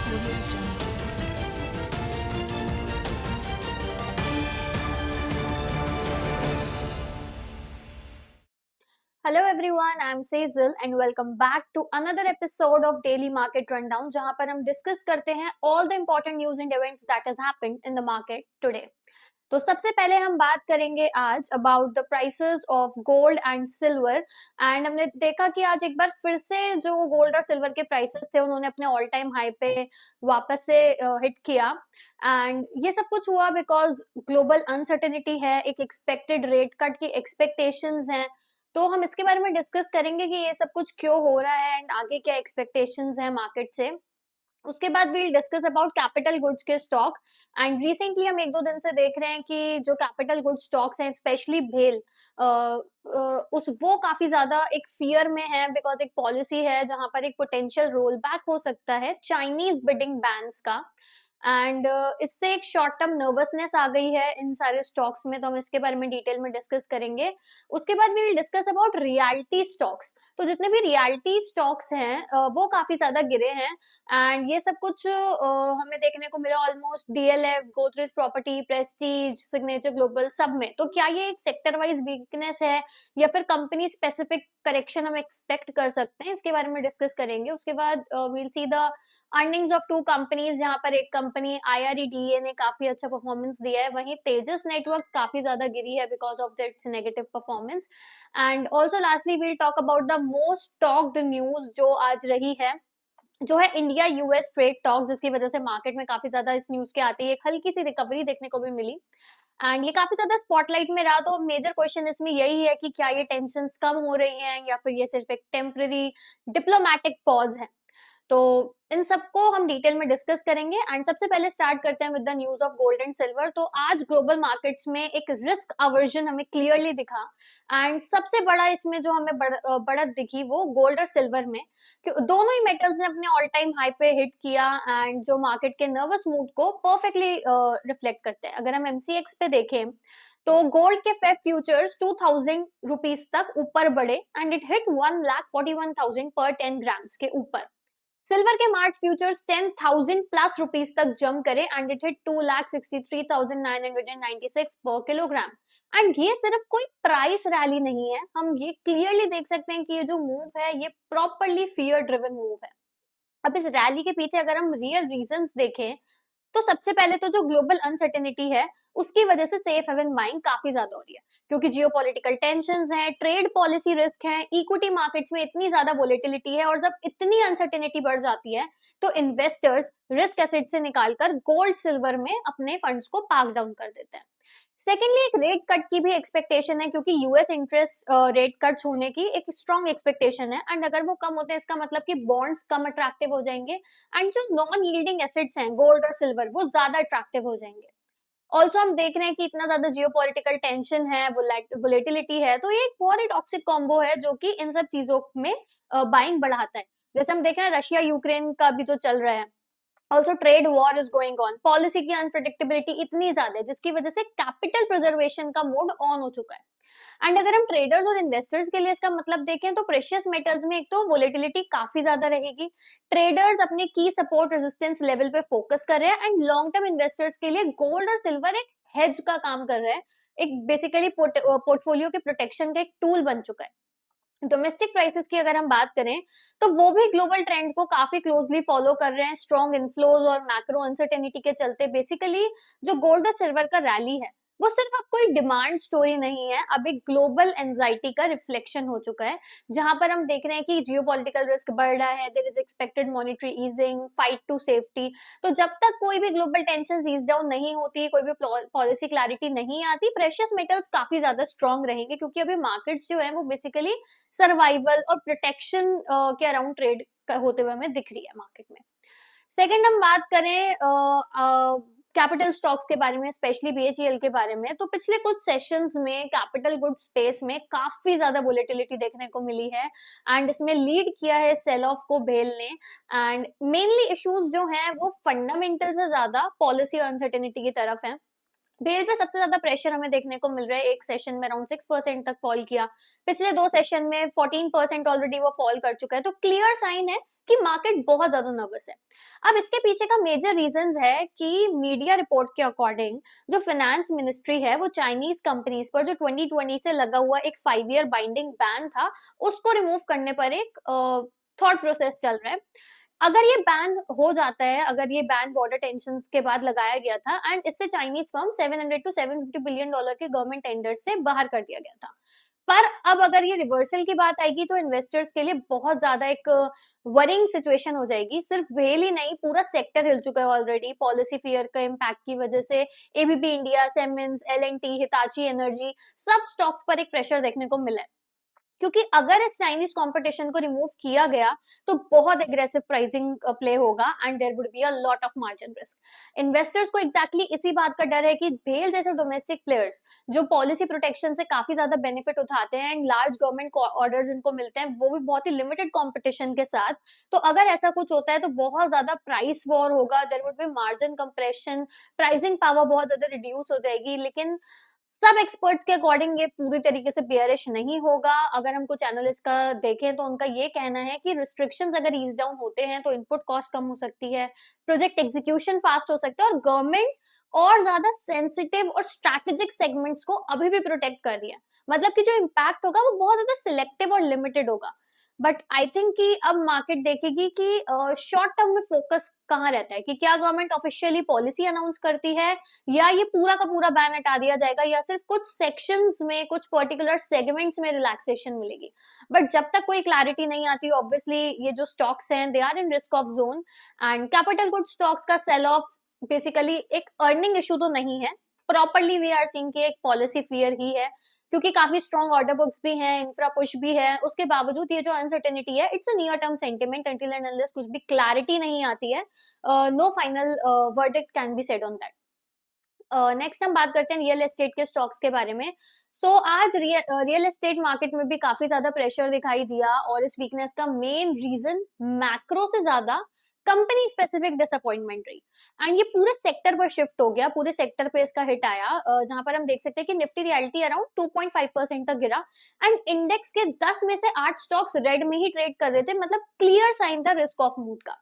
Audio Jungle. Hello everyone, I'm Sejal and welcome back to another episode of Daily Market Rundown जहां पर हम discuss करते हैं all the important news and events that has happened in the market today. तो सबसे पहले हम बात करेंगे आज about the prices of gold and silver and हमने देखा कि आज एक बार फिर से जो गोल्ड और सिल्वर के प्राइसेस थे उन्होंने अपने ऑल टाइम हाई पे वापस से हिट किया एंड ये सब कुछ हुआ बिकॉज ग्लोबल अनसर्टेनिटी है, एक एक्सपेक्टेड रेट कट की एक्सपेक्टेशंस हैं. तो हम इसके बारे में डिस्कस करेंगे कि ये सब कुछ क्यों हो रहा है एंड आगे क्या एक्सपेक्टेशंस हैं मार्केट से. उसके बाद we'll discuss about capital goods के स्टॉक एंड रिसेंटली हम एक दो दिन से देख रहे हैं कि जो कैपिटल गुड्स स्टॉक्स हैं स्पेशली भेल उस वो काफी ज्यादा एक फियर में है बिकॉज एक पॉलिसी है जहां पर एक पोटेंशियल रोल बैक हो सकता है चाइनीज बिडिंग बैंस का एंड इससे एक शॉर्ट टर्म नर्वसनेस आ गई है इन सारे स्टॉक्स में. तो हम इसके बारे में डिटेल में डिस्कस करेंगे. उसके बाद we will discuss about reality stocks. तो जितने भी रियलिटी स्टॉक्स हैं वो काफी ज्यादा गिरे हैं एंड ये सब कुछ हमें देखने को मिला almost DLF, Godrej property, Prestige, signature global सब में. तो क्या ये एक सेक्टर वाइज वीकनेस है या फिर कंपनी स्पेसिफिक करेक्शन हम एक्सपेक्ट कर सकते हैं, इसके बारे में डिस्कस करेंगे. उसके बाद we'll see the earnings of two companies जहां पर एक कंपनी आईआरईडीए ने काफी अच्छा परफॉर्मेंस दिया है, वहीं तेजस नेटवर्क्स काफी ज्यादा गिरी है because of that's negative performance. And also lastly we'll talk about the most talked news जो आज रही है, जो है इंडिया यूएस ट्रेड टॉक, जिसकी वजह से मार्केट में काफी ज्यादा इस न्यूज के आते ही एक हल्की सी रिकवरी देखने को भी मिली एंड ये काफी ज्यादा स्पॉटलाइट में रहा. तो मेजर क्वेश्चन इसमें यही है कि क्या ये टेंशन्स कम हो रही हैं या फिर ये सिर्फ एक टेम्पररी डिप्लोमेटिक पॉज है. तो इन सबको हम डिटेल में डिस्कस करेंगे एंड सबसे पहले स्टार्ट करते हैं with the news of gold and silver. तो आज ग्लोबल मार्केट्स में एक रिस्क अवर्जन हमें क्लियरली दिखा एंड सबसे बड़ा इसमें जो हमें बढ़त दिखी वो गोल्ड और सिल्वर में, कि दोनों ही मेटल्स ने अपने ऑल टाइम हाई पे हिट किया एंड जो मार्केट के नर्वस मूड को परफेक्टली रिफ्लेक्ट करते हैं. अगर हम एमसीएक्स पे देखें तो गोल्ड के फेब फ्यूचर्स 2000 रुपीज तक ऊपर बढ़े एंड इट हिट 1,41,000 पर 10 ग्राम्स के ऊपर. सिल्वर के मार्च फ्यूचर्स 10,000 प्लस रुपीज तक जंप करे एंड इट हिट 2,63,996 पर किलोग्राम. एंड ये सिर्फ कोई प्राइस रैली नहीं है, हम ये क्लियरली देख सकते हैं कि ये जो मूव है ये प्रॉपरली फियर ड्रिवन मूव है. अब इस रैली के पीछे अगर हम रियल रीजंस देखें तो सबसे पहले तो जो ग्लोबल अनसर्टेनिटी है उसकी वजह से सेफ हेवन बाइंग काफी ज्यादा हो रही है, क्योंकि जियोपॉलिटिकल टेंशंस हैं, ट्रेड पॉलिसी रिस्क है, इक्विटी मार्केट्स में इतनी ज्यादा वोलेटिलिटी है और जब इतनी अनसर्टेनिटी बढ़ जाती है तो इन्वेस्टर्स रिस्क एसेट से निकालकर गोल्ड सिल्वर में अपने फंड्स को पार्क डाउन कर देते हैं. सेकेंडली एक रेट कट की भी एक्सपेक्टेशन है, क्योंकि यूएस इंटरेस्ट रेट कट्स होने की एक स्ट्रॉन्ग एक्सपेक्टेशन है एंड अगर वो कम होते हैं इसका मतलब कि बॉन्ड्स कम अट्रैक्टिव हो जाएंगे एंड जो नॉन यील्डिंग एसेट्स हैं गोल्ड और सिल्वर वो ज्यादा अट्रैक्टिव हो जाएंगे. ऑल्सो हम देख रहे हैं कि इतना ज्यादा जियोपॉलिटिकल टेंशन है, वोलेटिलिटी है, तो ये एक बहुत ही टॉक्सिक कॉम्बो है जो कि इन सब चीजों में बाइंग बढ़ाता है. जैसे हम देख रहे हैं रशिया यूक्रेन का भी जो चल रहा है, also trade war is going on, policy की अनप्रिडिक्टेबिलिटी इतनी ज्यादा है जिसकी वजह से कैपिटल प्रिजर्वेशन का मोड ऑन हो चुका है. एंड अगर हम ट्रेडर्स और इन्वेस्टर्स के लिए इसका मतलब देखें तो प्रेशियस मेटल्स में एक तो वोलेटिलिटी काफी ज्यादा रहेगी, ट्रेडर्स अपने की सपोर्ट रेजिस्टेंस लेवल पे फोकस कर रहे हैं एंड लॉन्ग टर्म इन्वेस्टर्स के लिए गोल्ड और सिल्वर एक हेज का काम कर रहे हैं, एक बेसिकली पोर्टफोलियो के प्रोटेक्शन का एक टूल बन चुका है. डोमेस्टिक प्राइसेस की अगर हम बात करें तो वो भी ग्लोबल ट्रेंड को काफी क्लोजली फॉलो कर रहे हैं. स्ट्रॉन्ग इन्फ्लोज और मैक्रो अनसर्टेनिटी के चलते बेसिकली जो गोल्ड और सिल्वर का रैली है वो सिर्फ अब कोई डिमांड स्टोरी नहीं है, अब एक ग्लोबल एंजाइटी का रिफ्लेक्शन हो चुका है, जहां पर हम देख रहे हैं कि जियोपॉलिटिकल रिस्क बढ़ रहा है, there is expected monetary easing, fight to safety. तो जब तक कोई भी ग्लोबल टेंशन ईज डाउन नहीं होती, कोई भी पॉलिसी क्लैरिटी नहीं आती, प्रेशियस मेटल्स काफी ज्यादा स्ट्रॉन्ग रहेंगे, क्योंकि अभी मार्केट्स जो है वो बेसिकली सर्वाइवल और प्रोटेक्शन के अराउंड ट्रेड होते हुए हमें दिख रही है मार्केट में. सेकंड हम बात करें कैपिटल स्टॉक्स के बारे में, स्पेशली बीएचईएल के बारे में, तो पिछले कुछ सेशंस में कैपिटल गुड्स स्पेस में काफी ज्यादा वोलेटिलिटी देखने को मिली है एंड इसमें लीड किया है सेल ऑफ को भेल ने. एंड मेनली इश्यूज जो हैं वो फंडामेंटल से ज्यादा पॉलिसी अनसर्टेनिटी की तरफ है. भेल पे सबसे ज्यादा प्रेशर हमें देखने को मिल रहा है, एक सेशन में अराउंड 6% तक फॉल किया, पिछले दो सेशन में 14% ऑलरेडी वो फॉल कर चुका है. तो क्लियर साइन है कि मार्केट बहुत ज्यादा नर्वस है। अब इसके पीछे का मेजर रीजन है कि मीडिया रिपोर्ट के अकॉर्डिंग जो फाइनेंस मिनिस्ट्री है वो चाइनीज कंपनीज पर जो 2020 से लगा हुआ एक 5 ईयर बाइंडिंग बैन था उसको रिमूव करने पर एक थॉट प्रोसेस चल रहा है। अगर ये बैन हो जाता है, अगर ये बैन बॉर्डर टेंशंस के बाद लगाया गया था एंड इससे Chinese firm 700 to 750 billion dollar के गवर्नमेंट टेंडर से बाहर कर दिया गया था। पर अब अगर ये रिवर्सल की बात आएगी तो इन्वेस्टर्स के लिए बहुत ज्यादा एक वरिंग सिचुएशन हो जाएगी। सिर्फ भेल ही नहीं, पूरा सेक्टर हिल चुका है ऑलरेडी पॉलिसी फियर के इम्पैक्ट की वजह से। ABB India, Siemens, L&T, Hitachi energy, सब स्टॉक्स पर एक प्रेशर देखने को मिला है, क्योंकि अगर इस चाइनीज कंपटीशन को रिमूव किया गया तो बहुत एग्रेसिव प्राइसिंग प्ले होगा and there would be a lot of margin risk. Investors को एग्जैक्टली इसी बात का डर है कि भेल जैसे डोमेस्टिक प्लेयर्स जो पॉलिसी प्रोटेक्शन से काफी ज्यादा बेनिफिट उठाते हैं एंड लार्ज गवर्नमेंट ऑर्डर्स इनको मिलते हैं, वो भी बहुत ही लिमिटेड कंपटीशन के साथ, तो अगर ऐसा कुछ होता है तो बहुत ज्यादा प्राइस वॉर होगा, there would be margin compression, pricing power बहुत ज्यादा रिड्यूस हो जाएगी। लेकिन सब एक्सपर्ट्स के अकॉर्डिंग ये पूरी तरीके से बेयरिश नहीं होगा। अगर हम कुछ एनालिस्ट का देखें तो उनका ये कहना है कि रिस्ट्रिक्शंस अगर ईज डाउन होते हैं तो इनपुट कॉस्ट कम हो सकती है, प्रोजेक्ट एग्जीक्यूशन फास्ट हो सकता है और गवर्नमेंट और ज्यादा सेंसिटिव और स्ट्रैटेजिक सेगमेंट्स को अभी भी प्रोटेक्ट कर रही है। मतलब कि जो इम्पैक्ट होगा वो बहुत ज्यादा सिलेक्टिव और लिमिटेड होगा। बट आई थिंक कि अब मार्केट देखेगी कि शॉर्ट टर्म में फोकस कहाँ रहता है, कि क्या गवर्नमेंट ऑफिशियली पॉलिसी अनाउंस करती है या ये पूरा का पूरा बैन हटा दिया जाएगा या सिर्फ कुछ सेक्शंस में, कुछ पर्टिकुलर सेगमेंट्स में रिलैक्सेशन मिलेगी। बट जब तक कोई क्लैरिटी नहीं आती, ऑब्वियसली ये जो स्टॉक्स हैं they are in risk off zone and capital good stocks का सेल ऑफ बेसिकली एक अर्निंग इशू तो नहीं है, प्रॉपरली वी आर सीइंग कि एक पॉलिसी फियर ही है, क्योंकि काफी स्ट्रॉन्ग ऑर्डर बुक्स भी हैं, इंफ्रा पुश भी है, उसके बावजूद ये जो अनसर्टेनिटी है it's a near term sentiment until and unless कुछ भी क्लैरिटी नहीं आती है, no final verdict can be said on that. Next हम बात करते हैं रियल एस्टेट के स्टॉक्स के बारे में। आज रियल एस्टेट मार्केट में भी काफी ज्यादा प्रेशर दिखाई दिया और इस वीकनेस का मेन रीजन मैक्रो से ज्यादा कंपनी स्पेसिफिक डिसअपॉइंटमेंट रही एंड ये पूरे सेक्टर पर शिफ्ट हो गया, पूरे सेक्टर पे इसका हिट आया, जहां पर हम देख सकते हैं कि निफ्टी रियलिटी अराउंड 2.5% तक गिरा एंड इंडेक्स के 10 में से 8 स्टॉक्स रेड में ही ट्रेड कर रहे थे, मतलब क्लियर साइन था रिस्क ऑफ मूड का।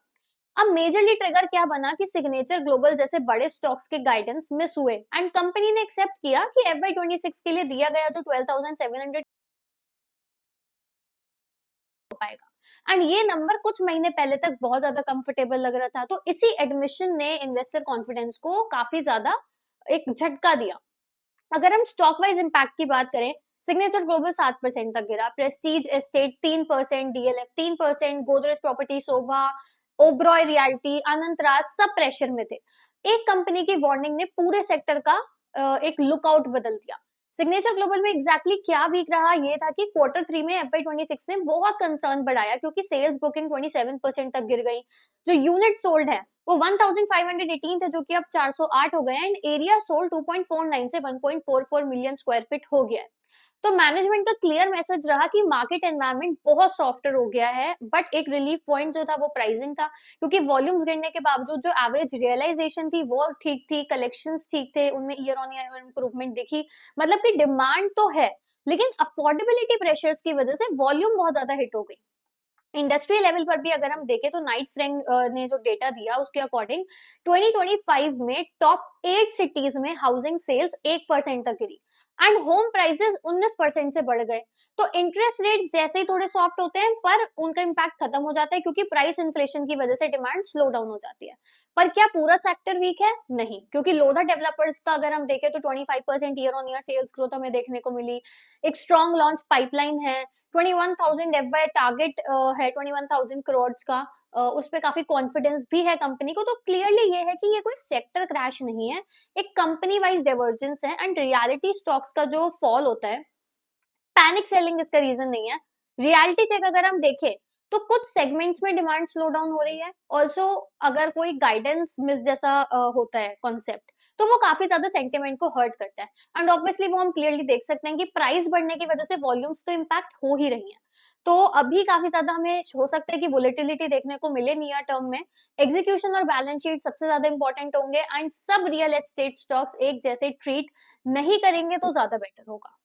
अब मेजरली ट्रिगर क्या बना कि सिग्नेचर ग्लोबल जैसे बड़े स्टॉक्स के गाइडेंस मिस हुए एंड कंपनी ने एक्सेप्ट किया कि FY26 के लिए दिया गया जो 12,700 हो पाएगा एंड ये नंबर कुछ महीने पहले तक बहुत ज्यादा कंफर्टेबल लग रहा था। तो इसी एडमिशन ने इन्वेस्टर कॉन्फिडेंस को काफी ज्यादा एक झटका दिया। अगर हम स्टॉक वाइज इम्पैक्ट की बात करें, सिग्नेचर ग्लोबल 7% तक गिरा, Prestige Estate 3%, DLF 3%, Godrej property, Sobha, Oberoi realty, Anant Raj सब प्रेशर में थे। एक कंपनी की वार्निंग ने पूरे सेक्टर का एक लुकआउट बदल दिया। सिग्नेचर ग्लोबल में एग्जैक्टली क्या वीक रहा ये था कि क्वार्टर 3 में FY26 ने बहुत कंसर्न बढ़ाया, क्योंकि सेल्स बुकिंग 27% तक गिर गई। जो यूनिट सोल्ड है वो 1518 थे, जो कि अब 408 हो गए एंड एरिया सोल्ड 2.49 से 1.44 मिलियन स्क्वायर फीट हो गया है। तो मैनेजमेंट का क्लियर मैसेज रहा कि मार्केट एनवायरनमेंट बहुत सॉफ्टर हो गया है, बट एक रिलीफ पॉइंट जो था वो प्राइसिंग था, क्योंकि वॉल्यूम्स गिरने के बावजूद जो एवरेज रियलाइजेशन थी वो ठीक थी, कलेक्शंस ठीक थे, उनमें ईयर ऑन ईयर इंप्रूवमेंट दिखी। मतलब कि डिमांड तो है, लेकिन अफोर्डेबिलिटी प्रेशर्स की वजह से वॉल्यूम बहुत ज्यादा हिट हो गई। इंडस्ट्री लेवल पर भी अगर हम देखें तो नाइट फ्रैंक ने जो डेटा दिया उसके अकॉर्डिंग 2025 में टॉप 8 सिटीज में हाउसिंग सेल्स 1% तक गिरी एंड होम प्राइसेस 19% से बढ़ गए। तो इंटरेस्ट रेट जैसे ही थोड़े सॉफ्ट होते हैं पर उनका इम्पैक्ट खत्म हो जाता है, क्योंकि प्राइस इन्फ्लेशन की वजह से डिमांड स्लो डाउन हो जाती है। पर क्या पूरा सेक्टर वीक है? नहीं, क्योंकि लोधा डेवलपर्स का अगर हम देखें तो 25% year on year sales growth हमें देखने को मिली, एक स्ट्रॉन्ग लॉन्च पाइपलाइन है, 21,000 एफवाई टारगेट है 21,000 करोड़ का, उस पे काफी कॉन्फिडेंस भी है कंपनी को। तो क्लियरली ये है कि ये कोई सेक्टर क्रैश नहीं है, एक कंपनी वाइज डाइवर्जेंस है एंड रियलिटी स्टॉक्स का जो फॉल होता है, पैनिक सेलिंग इसका रीजन नहीं है। रियलिटी चेक अगर हम देखें तो कुछ सेगमेंट्स में डिमांड स्लो डाउन हो रही है, ऑल्सो अगर कोई गाइडेंस मिस जैसा होता है कॉन्सेप्ट तो वो काफी ज्यादा सेंटिमेंट को हर्ट करता है एंड ऑब्वियसली वो हम क्लियरली देख सकते हैं कि प्राइस बढ़ने की वजह से वॉल्यूम्स तो इम्पैक्ट हो ही रही है। तो अभी काफी ज्यादा हमें हो सकता है कि वोलेटिलिटी देखने को मिले नियर टर्म में। एग्जीक्यूशन और बैलेंस शीट सबसे ज्यादा इंपॉर्टेंट होंगे एंड सब रियल एस्टेट स्टॉक्स एक जैसे ट्रीट नहीं करेंगे तो ज्यादा बेटर होगा।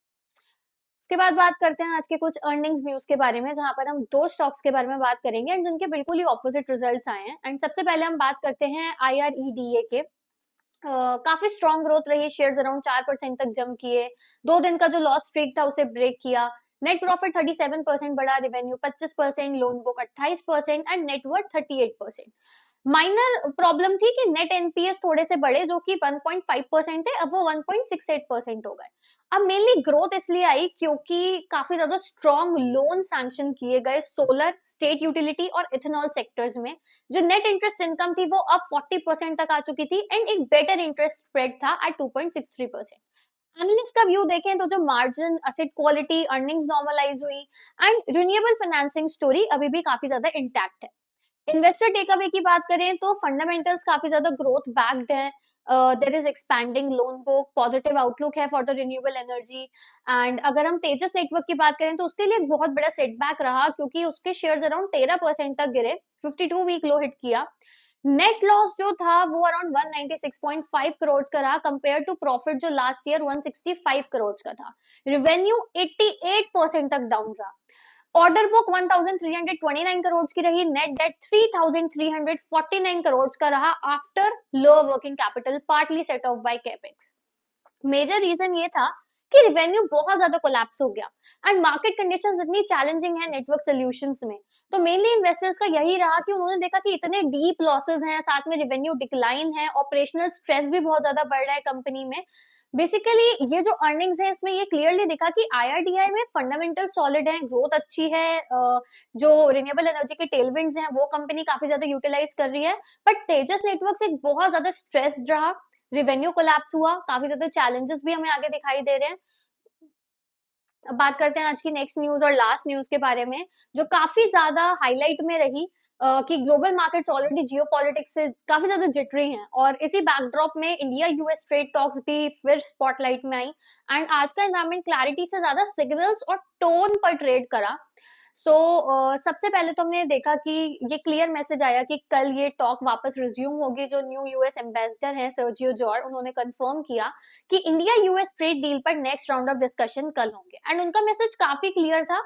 उसके बाद बात करते हैं आज के कुछ अर्निंग्स न्यूज़ के बारे में, जहाँ पर हम 2 स्टॉक्स के बारे में बात करेंगे एंड जिनके बिल्कुल ही ऑपोज़िट रिजल्ट्स आए हैं। एंड सबसे पहले हम बात करते हैं IREDA के। काफ़ी स्ट्रॉन्ग ग्रोथ रही, शेयर्स अराउंड 4% तक जंप किए। 2 दिन का जो लॉस स्ट्रीक था उसे ब्रेक किया। नेट प्रॉफिट 37% बढ़ा, revenue 25%, loan book 28% and net worth 38%। Minor problem थी कि नेट एनपीएस थोड़े से बढ़े, जो कि 1.5% थे, अब वो 1.68% हो गए। अब मेनली ग्रोथ इसलिए आई क्योंकि काफी ज्यादा स्ट्रॉन्ग लोन सैंक्शन किए गए सोलर, स्टेट यूटिलिटी और इथेनॉल सेक्टर्स में। जो नेट इंटरेस्ट इनकम थी वो अब 40% तक आ चुकी थी एंड एक बेटर इंटरेस्ट स्प्रेड था एट 2.63%। एनालिस्ट का व्यू देखें तो जो margin, asset quality, earnings normalize हुई एंड रिन्यूएबल फाइनेंसिंग स्टोरी अभी भी काफी ज्यादा इंटैक्ट है। इन्वेस्टर टेकअवे की बात करें तो फंडामेंटल्स काफी ज्यादा ग्रोथ बैक्ड है। There is expanding loan book, positive outlook है for the renewable energy. And अगर हम तेजस नेटवर्क की बात करें तो उसके लिए एक बहुत बड़ा सेटबैक रहा, क्योंकि उसके शेयर्स अराउंड 13% तक गिरे, 52 वीक लो हिट किया। नेट लॉस जो था वो अराउंड 196.5 करोड़ का रहा, कंपेयर टू प्रॉफिट जो लास्ट ईयर 165 करोड़ का था। रेवेन्यू 88% तक डाउन रहा। ऑर्डर बुक 1329 करोड़ की रही, नेट डेट 3349 करोड़ का रहा after low working capital partly set off by capex. Major reason ये था कि रेवेन्यू बहुत ज्यादा कोलैप्स हो गया एंड मार्केट कंडीशंस इतनी चैलेंजिंग है नेटवर्क सॉल्यूशंस में। तो मेनली इन्वेस्टर्स का यही रहा कि उन्होंने देखा कि इतने डीप लॉसेस हैं, साथ में रेवेन्यू डिक्लाइन है, ऑपरेशनल स्ट्रेस भी बहुत ज्यादा बढ़ रहा है कंपनी में। बेसिकली ये जो अर्निंग्स है इसमें ये क्लियरली दिखा कि आईआरडीआई में फंडामेंटल सॉलिड है, ग्रोथ अच्छी है। जो रिन्यूएबल एनर्जी के टेलविंड्स हैं वो कंपनी काफी ज्यादा यूटिलाइज कर रही है। बट तेजस नेटवर्क्स एक बहुत ज्यादा स्ट्रेस्ड रहा, रेवेन्यू कोलैप्स हुआ, काफी ज्यादा चैलेंजेस भी हमें आगे दिखाई दे रहे हैं। अब बात करते हैं आज की नेक्स्ट न्यूज और लास्ट न्यूज के बारे में, जो काफी ज्यादा हाईलाइट में रही। कि ग्लोबल मार्केट्स ऑलरेडी जियोपॉलिटिक्स से काफी ज्यादा जिटरी हैं और इसी बैकड्रॉप में इंडिया यूएस ट्रेड टॉक्स भी फिर स्पॉटलाइट में आई। एंड आज का एनवायरमेंट क्लैरिटी से ज्यादा सिग्नल्स और टोन पर ट्रेड करा। सो सबसे पहले तो हमने देखा कि ये क्लियर मैसेज आया कि कल ये टॉक वापस रिज्यूम होगी। जो न्यू यूएस एम्बेसडर हैं सर्जियो जॉर, उन्होंने कंफर्म किया कि इंडिया यूएस ट्रेड डील पर नेक्स्ट राउंड ऑफ डिस्कशन कल होंगे। एंड उनका मैसेज काफी क्लियर था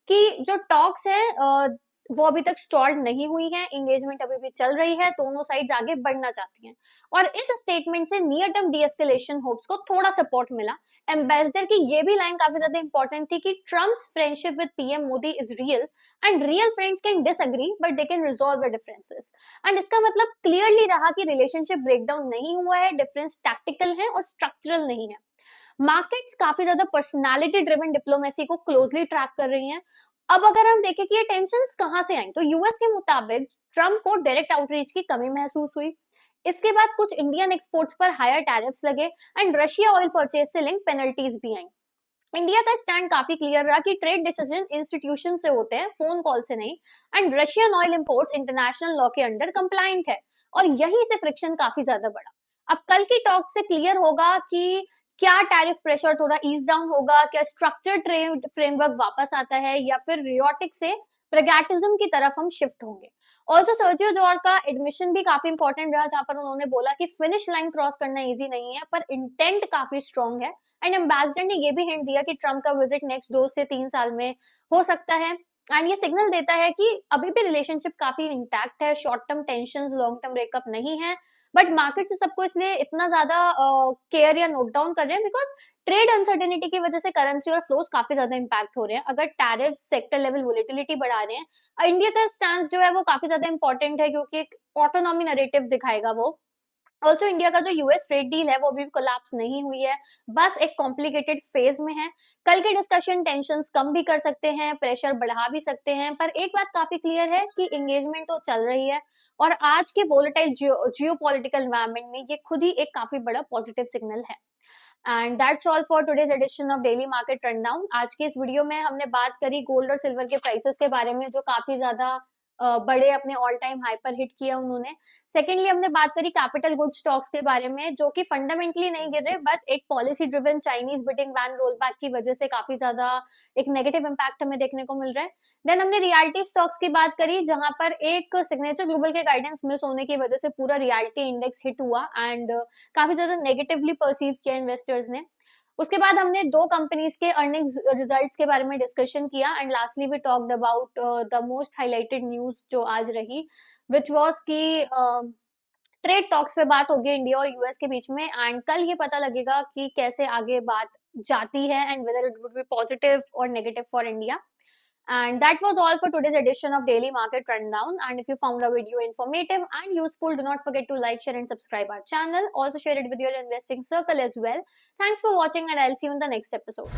कि जो टॉक्स है वो अभी तक स्टॉल्ड नहीं हुई है, एंगेजमेंट अभी भी चल रही है, दोनों साइड्स आगे बढ़ना चाहती हैं। और इस स्टेटमेंट से नियर टर्म डीएस्केलेशन होप्स को थोड़ा सपोर्ट मिला। एम्बेसडर की ये भी लाइन काफी ज्यादा इंपॉर्टेंट थी कि Trump's friendship with PM Modi is real and real friends can disagree but they can resolve the differences. And इसका मतलब क्लियरली रहा कि रिलेशनशिप ब्रेकडाउन नहीं हुआ है, डिफरेंस टैक्टिकल है और स्ट्रक्चरल नहीं है। मार्केट्स काफी ज्यादा पर्सनालिटी ड्रिवन डिप्लोमेसी को क्लोजली ट्रैक कर रही हैं। अब अगर हम देखें कि ये टेंशंस कहां से आई, तो यूएस के मुताबिक ट्रम्प को डायरेक्ट आउटरीच की कमी महसूस हुई। इसके बाद कुछ इंडियन एक्सपोर्ट्स पर हायर टैरिफ्स लगे एंड रशिया ऑयल परचेज से लिंक पेनल्टीज भी आई। इंडिया का स्टैंड काफी क्लियर रहा कि ट्रेड डिसीजन इंस्टीट्यूशन से होते हैं, फोन कॉल से नहीं। And Russian oil imports international law के अंडर कंप्लायंट है और यहीं से फ्रिक्शन काफी ज्यादा बढ़ा। अब कल की टॉक से क्लियर होगा कि क्या टैरिफ प्रेशर थोड़ा ईज डाउन होगा, क्या स्ट्रक्चर ट्रेड फ्रेमवर्क वापस आता है, या फिर रियोटिक से प्रैग्मैटिज्म की तरफ हम शिफ्ट होंगे। ऑल्सो सर्जियो जॉर का एडमिशन भी काफी इंपॉर्टेंट रहा, जहां पर उन्होंने बोला कि फिनिश लाइन क्रॉस करना इजी नहीं है पर इंटेंट काफी स्ट्रॉन्ग है। एंड एम्बेसडर ने ये भी हिंट दिया कि ट्रम्प का विजिट नेक्स्ट 2 से 3 साल में हो सकता है। एंड ये सिग्नल देता है कि अभी भी रिलेशनशिप काफी इंटैक्ट है, short term tension, long term breakup नहीं है। बट मार्केट से सबको इसलिए इतना ज्यादा केयर या नोट डाउन कर रहे हैं बिकॉज ट्रेड अनसर्टेनिटी की वजह से करेंसी और फ्लोज काफी ज्यादा इंपैक्ट हो रहे हैं। अगर टैरिफ सेक्टर लेवल वोलेटिलिटी बढ़ा रहे हैं, इंडिया का स्टैंड जो है वो काफी ज्यादा इंपॉर्टेंट है, क्योंकि एक ऑटोनॉमी नरेटिव दिखाएगा वो। ऑल्सो इंडिया का जो यूएस ट्रेड डील है वो अभी कोलैप्स नहीं हुई है, बस एक कॉम्प्लिकेटेड फेज में है। कल के डिस्कशन टेंशंस कम भी कर सकते हैं, प्रेशर बढ़ा भी सकते हैं, पर एक बात काफी क्लियर है कि एंगेजमेंट तो चल रही है। और आज के वोलेटाइल जियोपॉलिटिकल एनवायरनमेंट में ये खुद ही एक काफी बड़ा पॉजिटिव सिग्नल है। And that's all for today's edition of daily market rundown. आज के इस वीडियो में हमने बात करी गोल्ड और सिल्वर के प्राइसेस के बारे में, जो काफी ज्यादा बड़े अपने ऑल टाइम हाई पर हिट किया उन्होंने। सेकेंडली हमने बात करी कैपिटल गुड स्टॉक्स के बारे में, जो कि फंडामेंटली नहीं गिर रहे बट एक policy driven Chinese bidding ban roll back की वजह से काफी ज्यादा एक नेगेटिव इंपैक्ट हमें देखने को मिल रहा है। देन हमने रियलिटी स्टॉक्स की बात करी, जहां पर एक सिग्नेचर ग्लोबल के गाइडेंस मिस होने की वजह से पूरा रियलिटी इंडेक्स हिट हुआ एंड काफी ज्यादा नेगेटिवली परसीव किया इन्वेस्टर्स ने। उसके बाद हमने 2 कंपनीज के अर्निंग्स रिजल्ट्स के बारे में डिस्कशन किया and lastly we talked about the most highlighted news जो आज रही, व्हिच वाज़ कि ट्रेड टॉक्स पे बात होगी इंडिया और यूएस के बीच में एंड कल ये पता लगेगा कि कैसे आगे बात जाती है and whether it would be positive और negative for India. And that was all for today's edition of Daily Market Rundown. And if you found our video informative and useful, do not forget to like, share, and subscribe our channel. Also share it with your investing circle as well. Thanks for watching, and I'll see you in the next episode.